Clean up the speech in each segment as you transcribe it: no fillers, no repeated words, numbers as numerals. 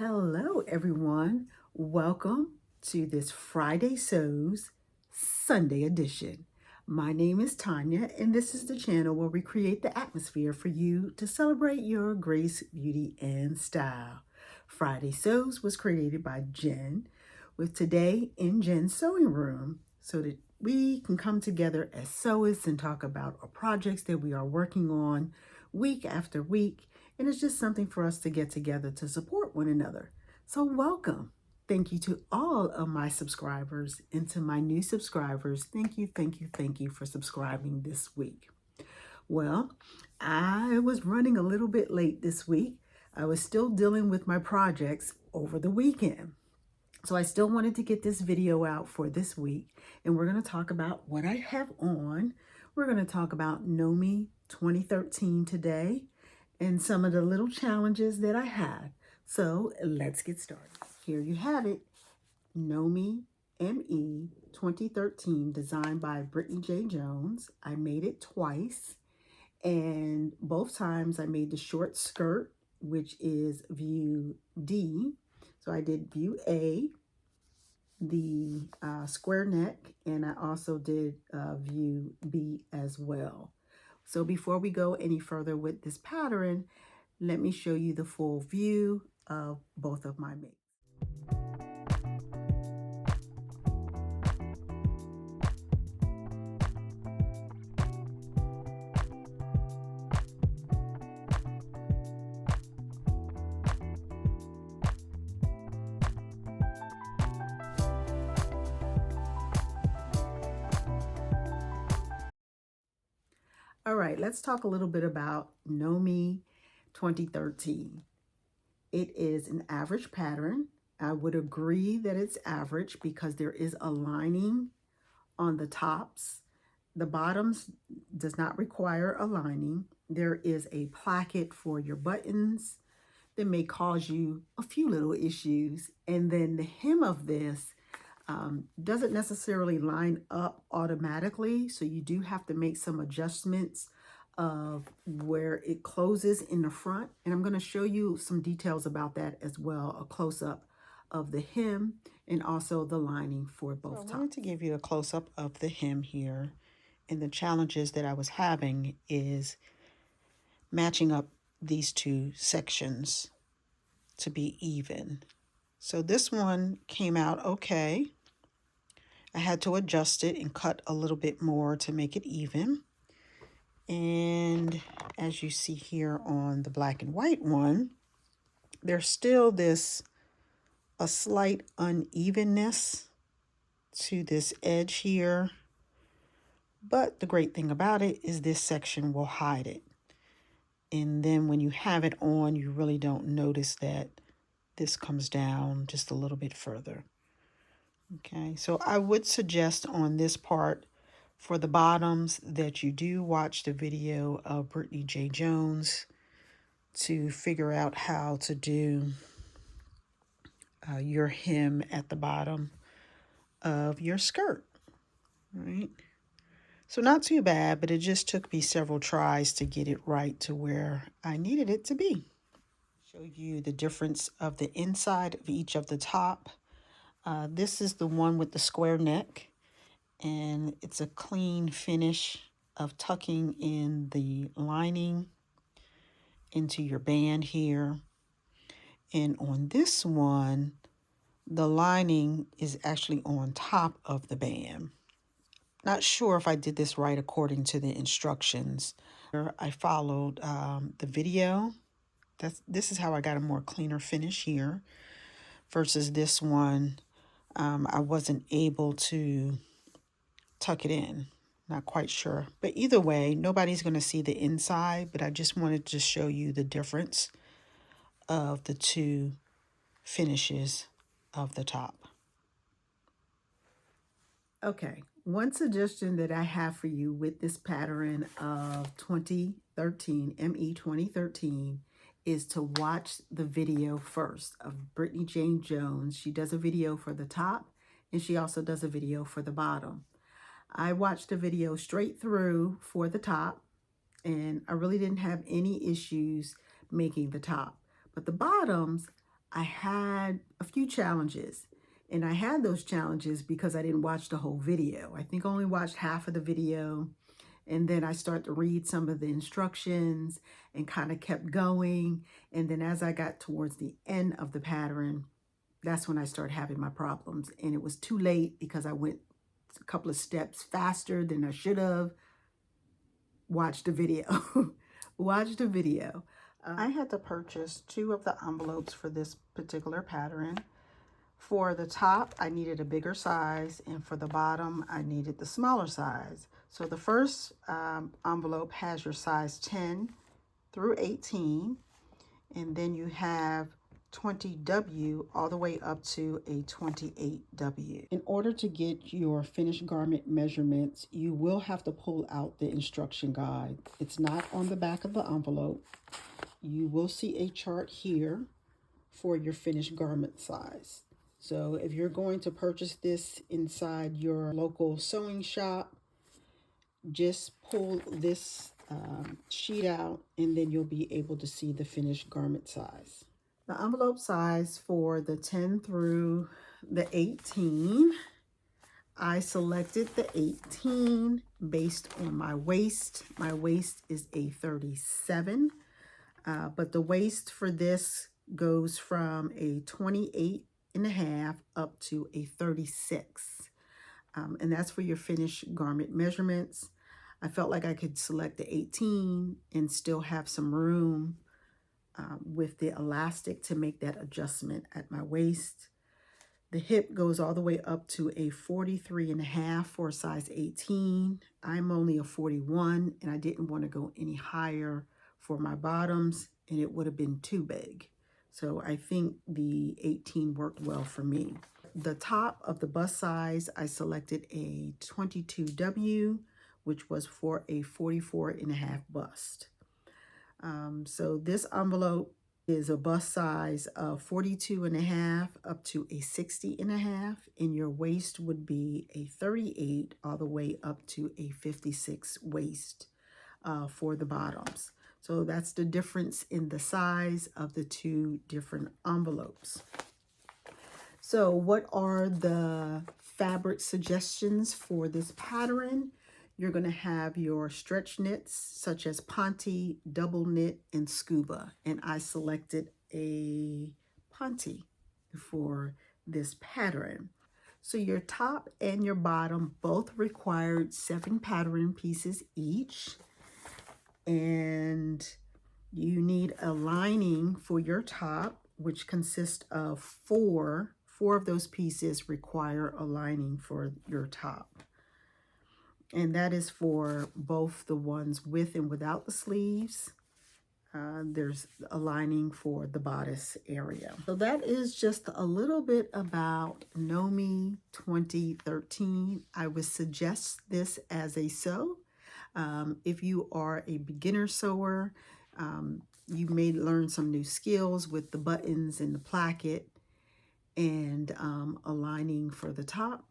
Hello, everyone. Welcome to this Friday Sews Sunday edition. My name is Tanya, and this is the channel where we create the atmosphere for you to celebrate your grace, beauty, and style. Friday Sews was created by Jen, with today in Jen's sewing room, so that we can come together as sewists and talk about our projects that we are working on week after week. And it's just something for us to get together to support one another. So welcome. Thank you to all of my subscribers and to my new subscribers. Thank you, thank you, thank you for subscribing this week. Well, I was running a little bit late this week. I was still dealing with my projects over the weekend. So I still wanted to get this video out for this week. And we're going to talk about what I have on. We're going to talk about KnowMe 2013 today and some of the little challenges that I had. So let's get started. Here you have it. KnowMe ME 2013, designed by Brittany J. Jones. I made it twice, and both times I made the short skirt, which is view D. So I did view A, the square neck, and I also did view B as well. So before we go any further with this pattern, let me show you the full view of both of my makes. All right, let's talk a little bit about KnowMe 2013. It is an average pattern. I would agree that it's average because there is a lining on the tops. The bottoms does not require a lining. There is a placket for your buttons that may cause you a few little issues. And then the hem of this doesn't necessarily line up automatically, so you do have to make some adjustments of where it closes in the front, and I'm going to show you some details about that as well, a close-up of the hem and also the lining for both tops. I wanted to give you a close-up of the hem here, and the challenges that I was having is matching up these two sections to be even. So this one came out okay. I had to adjust it and cut a little bit more to make it even. And as you see here on the black and white one, there's still a slight unevenness to this edge here. But the great thing about it is this section will hide it. And then when you have it on, you really don't notice that this comes down just a little bit further. Okay, so I would suggest on this part for the bottoms that you do watch the video of Brittany J. Jones to figure out how to do your hem at the bottom of your skirt, right? So not too bad, but it just took me several tries to get it right to where I needed it to be. Show you the difference of the inside of each of the top. This is the one with the square neck, and it's a clean finish of tucking in the lining into your band here. And on this one, the lining is actually on top of the band. Not sure if I did this right according to the instructions. I followed the video. This is how I got a more cleaner finish here versus this one. I wasn't able to tuck it in. Not quite sure. But either way, nobody's going to see the inside, but I just wanted to show you the difference of the two finishes of the top. Okay, one suggestion that I have for you with this pattern of 2013, ME 2013, is to watch the video first of Brittany J. Jones. She does a video for the top, and she also does a video for the bottom. I watched the video straight through for the top, and I really didn't have any issues making the top. But the bottoms, I had a few challenges. And I had those challenges because I didn't watch the whole video. I think I only watched half of the video. And then I started to read some of the instructions and kind of kept going. And then as I got towards the end of the pattern, that's when I started having my problems. And it was too late because I went a couple of steps faster than I should have. Watch the video. Watch the video. I had to purchase 2 of the envelopes for this particular pattern. For the top, I needed a bigger size, and for the bottom, I needed the smaller size. So the first envelope has your size 10 through 18, and then you have 20W all the way up to a 28W. In order to get your finished garment measurements, you will have to pull out the instruction guide. It's not on the back of the envelope. You will see a chart here for your finished garment size. So if you're going to purchase this inside your local sewing shop, just pull this sheet out and then you'll be able to see the finished garment size. The envelope size for the 10 through the 18, I selected the 18 based on my waist. My waist is a 37, but the waist for this goes from a 28.5 up to a 36. And that's for your finished garment measurements. I felt like I could select the 18 and still have some room with the elastic to make that adjustment at my waist. The hip goes all the way up to a 43.5 for a size 18. I'm only a 41 and I didn't want to go any higher for my bottoms and it would have been too big. So I think the 18 worked well for me. The top of the bust size, I selected a 22W, which was for a 44.5 bust. So this envelope is a bust size of 42.5 up to a 60.5, and your waist would be a 38 all the way up to a 56 waist for the bottoms. So that's the difference in the size of the 2 different envelopes. So what are the fabric suggestions for this pattern? You're going to have your stretch knits such as Ponte, double knit, and scuba. And I selected a Ponte for this pattern. So your top and your bottom both required 7 pattern pieces each. And you need a lining for your top, which consists of 4. 4 of those pieces require a lining for your top. And that is for both the ones with and without the sleeves. There's a lining for the bodice area. So that is just a little bit about KnowMe 2013. I would suggest this as a sew. If you are a beginner sewer, you may learn some new skills with the buttons and the placket and a lining for the top.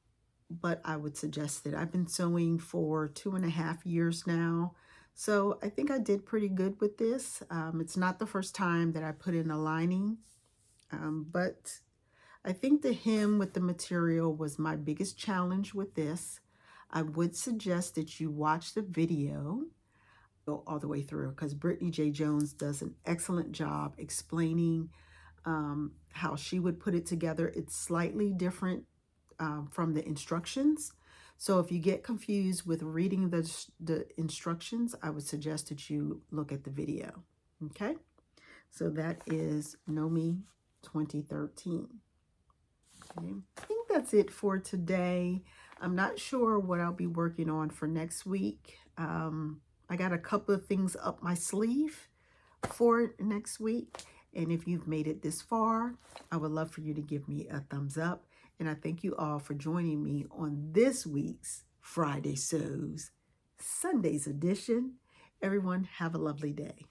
But I would suggest that I've been sewing for 2.5 years now. So I think I did pretty good with this. It's not the first time that I put in a lining, but I think the hem with the material was my biggest challenge with this. I would suggest that you watch the video go all the way through because Brittany J. Jones does an excellent job explaining how she would put it together. It's slightly different from the instructions. So if you get confused with reading the instructions, I would suggest that you look at the video. Okay, so that is KnowMe 2013. Okay. I think that's it for today. I'm not sure what I'll be working on for next week. I got a couple of things up my sleeve for next week. And if you've made it this far, I would love for you to give me a thumbs up. And I thank you all for joining me on this week's Friday Sews Sundays edition. Everyone, have a lovely day.